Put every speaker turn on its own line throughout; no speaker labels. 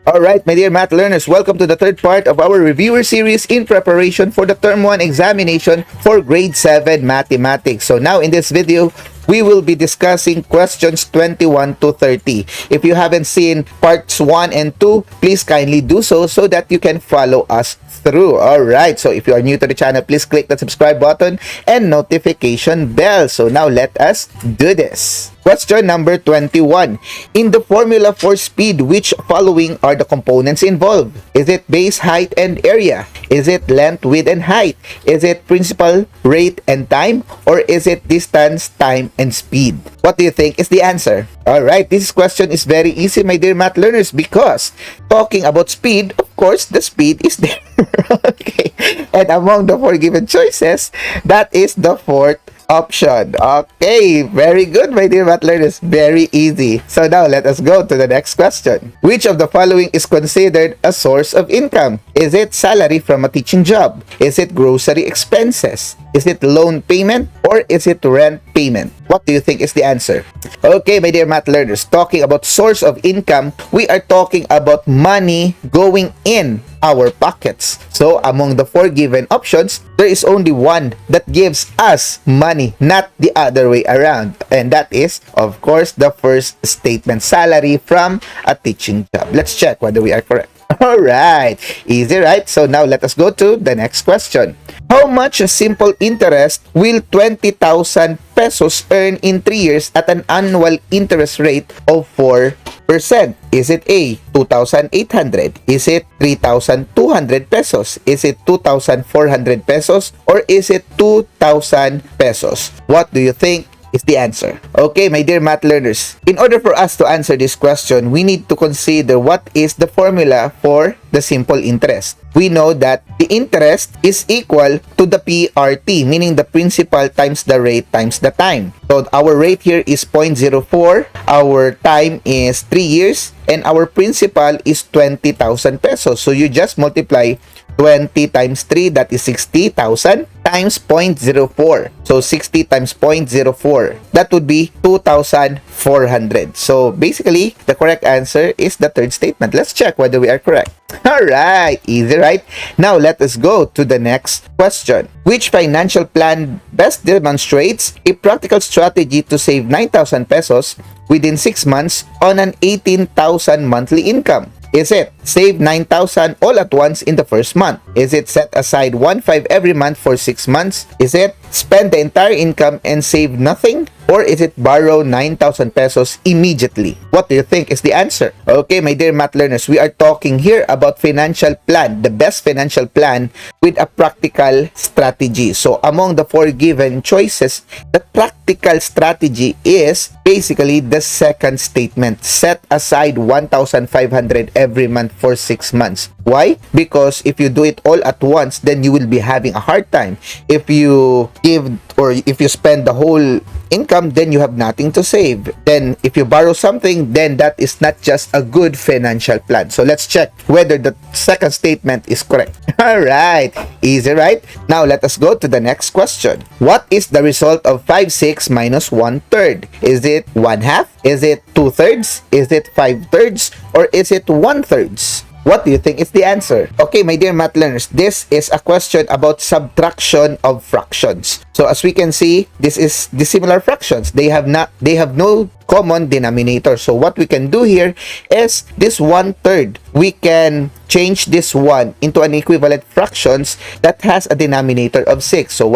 Alright, my dear math learners, welcome to the third part of our reviewer series in preparation for the Term 1 examination for Grade 7 Mathematics. So now in this video, we will be discussing questions 21 to 30. If you haven't seen parts 1 and 2, please kindly do so that you can follow us through. Alright, so if you are new to the channel, please click the subscribe button and notification bell. So now let us do this. Question number 21. In the formula for speed, which following are the components involved? Is it base, height, and area? Is it length, width, and height? Is it principal, rate, and time? Or is it distance, time, and speed? What do you think is the answer? Alright, this question is very easy, my dear math learners, because talking about speed, of course, the speed is there. Okay. And among the four given choices, that is the fourth option. Okay, very good, my dear math learners. Very easy. So now let us go to the next question. Which of the following is considered a source of income? Is it salary from a teaching job? Is it grocery expenses? Is it loan payment? Or is it rent payment? What do you think is the answer? Okay, my dear math learners, talking about source of income, we are talking about money going in our pockets. So among the four given options, there is only one that gives us money, not the other way around. And that is, of course, the first statement, salary from a teaching job. Let's check whether we are correct. Alright, easy, right? So now let us go to the next question. How much simple interest will 20,000 pesos earn in 3 years at an annual interest rate of 4%? Is it A, 2,800? Is it 3,200 pesos? Is it 2,400 pesos? Or is it 2,000 pesos? What do you think is the answer? Okay, my dear math learners, in order for us to answer this question, we need to consider what is the formula for the simple interest. We know that the interest is equal to the PRT, meaning the principal times the rate times the time. So our rate here is 0.04, our time is 3 years, and our principal is 20,000 pesos. So you just multiply 20 times 3, that is 60,000, times 0.04. So 60 times 0.04, that would be 2,400. So basically, the correct answer is the third statement. Let's check whether we are correct. Alright, easy, right? Now let us go to the next question. Which financial plan best demonstrates a practical strategy to save 9,000 pesos within 6 months on an 18,000 monthly income? Is it save 9,000 all at once in the first month? Is it set aside 1,500 every month for 6 months? Is it spend the entire income and save nothing? Or is it borrow 9,000 pesos immediately? What do you think is the answer? Okay, my dear math learners, we are talking here about financial plan, the best financial plan with a practical strategy. So among the four given choices, the practical strategy is basically the second statement. Set aside 1,500 every month for 6 months. Why? Because if you do it all at once, then you will be having a hard time. If you give or if you spend the whole income, then you have nothing to save. Then if you borrow something, then that is not just a good financial plan. So let's check whether the second statement is correct. Alright, easy, right? Now let us go to the next question. What is the result of 5/6 minus 1/3? Is it 1/2? Is it 2/3? Is it 5/3? Or is it 1/3? What do you think is the answer? Okay, my dear math learners, this is a question about subtraction of fractions. So as we can see, this is dissimilar fractions. They have no common denominator. So what we can do here is this 1/3. We can change this one into an equivalent fractions that has a denominator of 6. So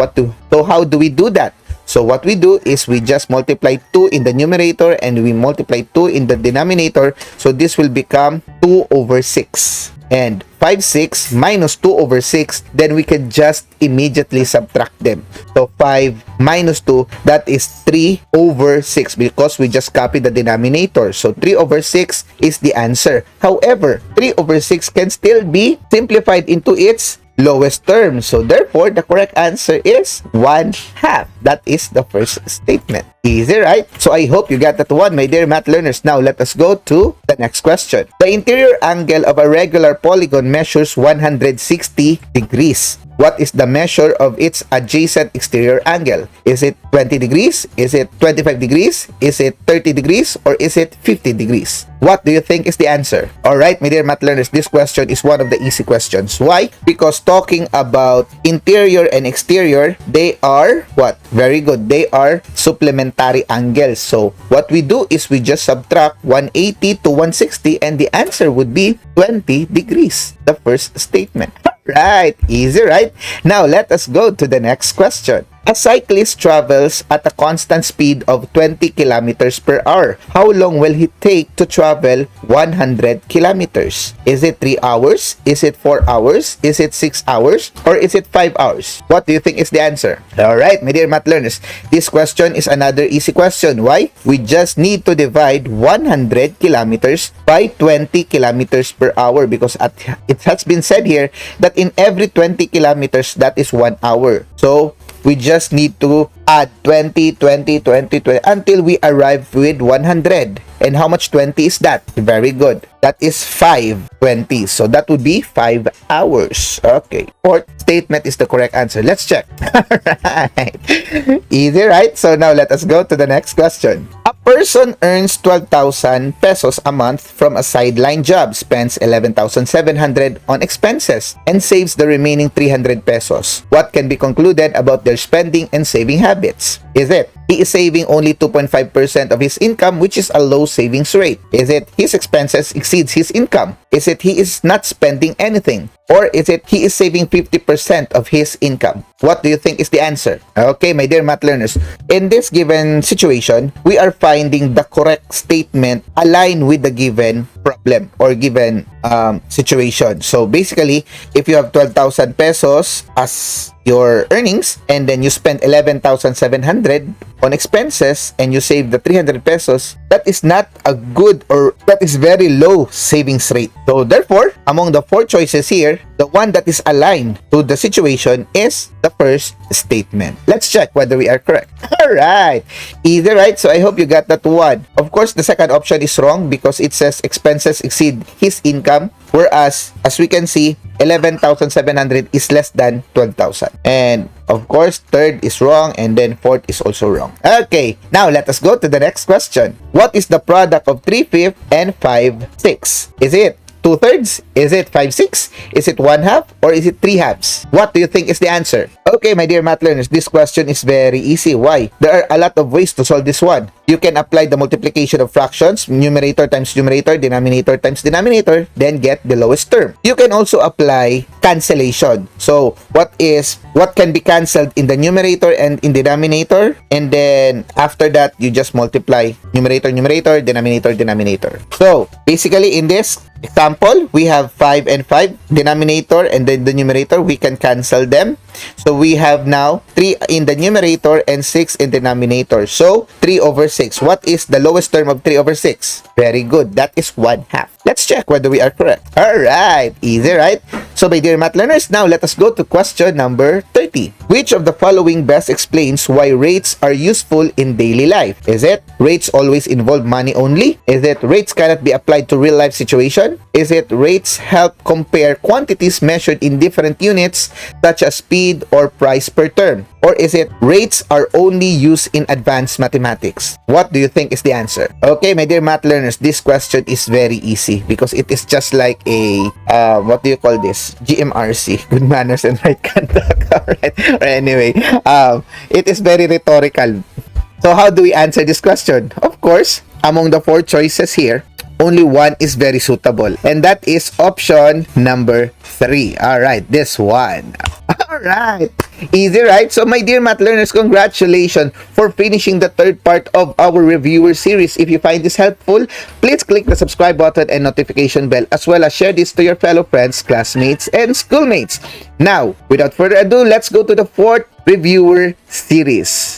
how do we do that? So what we do is we just multiply 2 in the numerator and we multiply 2 in the denominator. So this will become 2/6. And 5/6 minus 2/6, then we can just immediately subtract them. So 5 minus 2, that is 3/6 because we just copied the denominator. So 3/6 is the answer. However, 3/6 can still be simplified into its lowest term. So therefore, the correct answer is 1/2. That is the first statement. Easy, right? So I hope you got that one, my dear math learners. Now let us go to the next question. The interior angle of a regular polygon measures 160 degrees. what is the measure of its adjacent exterior angle? Is it 20 degrees? Is it 25 degrees? Is it 30 degrees? Or is it 50 degrees? What do you think is the answer? Alright, my dear math learners, this question is one of the easy questions. Why? Because talking about interior and exterior, they are what? Very good. They are supplementary angles. So, what we do is we just subtract 180 to 160 and the answer would be 20 degrees. The first statement. Right, easy, right? Now, let us go to the next question. A cyclist travels at a constant speed of 20 kilometers per hour. How long will he take to travel 100 kilometers? Is it 3 hours? Is it 4 hours? Is it 6 hours? Or is it 5 hours? What do you think is the answer? Alright, my dear math learners, this question is another easy question. Why? We just need to divide 100 kilometers by 20 kilometers per hour because it has been said here that in every 20 kilometers, that is 1 hour. So, we just need to add 20, 20, 20, 20 until we arrive with 100. And how much 20 is that? Very good. That is 520. So that would be 5 hours. Okay. Fourth statement is the correct answer. Let's check. Alright. Easy, right? So now let us go to the next question. A person earns 12,000 pesos a month from a sideline job, spends 11,700 on expenses, and saves the remaining 300 pesos. What can be concluded about their spending and saving habits? Is it he is saving only 2.5% of his income, which is a low savings rate? Is it his expenses exceeds his income? Is it he is not spending anything? Or is it he is saving 50% of his income? What do you think is the answer? Okay, my dear math learners, in this given situation, we are finding the correct statement aligned with the given problem or given situation. So basically, if you have 12,000 pesos as your earnings and then you spend 11,700 on expenses and you save the 300 pesos, that is not a good or that is very low savings rate. So therefore, among the 4 choices here, the one that is aligned to the situation is the first statement. Let's check whether we are correct. Alright, either right. So I hope you got that one. Of course, the second option is wrong because it says expenses exceed his income, whereas as we can see, 11,700 is less than 12,000. And of course, third is wrong and then fourth is also wrong. Okay, now let us go to the next question. What is the product of 3/5 and 5/6? Is it 2/3? Is it 5/6? Is it 1/2? Or is it 3/2? What do you think is the answer? Okay, my dear math learners, this question is very easy. Why? There are a lot of ways to solve this one. You can apply the multiplication of fractions, numerator times numerator, denominator times denominator, then get the lowest term. You can also apply cancellation. So, what can be cancelled in the numerator and in the denominator? And then, after that, you just multiply numerator, numerator, denominator, denominator. So, basically, in this example, we have 5 and 5, denominator and then the numerator, we can cancel them. So we have now 3 in the numerator and 6 in the denominator. So 3/6. What is the lowest term of 3/6? Very good. That is 1/2. Let's check whether we are correct. Alright, easy, right? So my dear math learners, now let us go to question number 30. Which of the following best explains why rates are useful in daily life? Is it rates always involve money only? Is it rates cannot be applied to real life situation? Is it rates help compare quantities measured in different units such as speed or price per term? Or is it rates are only used in advanced mathematics? What do you think is the answer? Okay, my dear math learners, this question is very easy because it is just like a, what do you call this? GMRC, good manners and right conduct. Alright, or anyway, it is very rhetorical. So how do we answer this question? Of course, among the 4 choices here, only one is very suitable, and that is option number 3. Alright, this one. Alright, easy, right? So my dear math learners, congratulations for finishing the 3rd part of our reviewer series. If you find this helpful, please click the subscribe button and notification bell, as well as share this to your fellow friends, classmates, and schoolmates. Now, without further ado, let's go to the 4th reviewer series.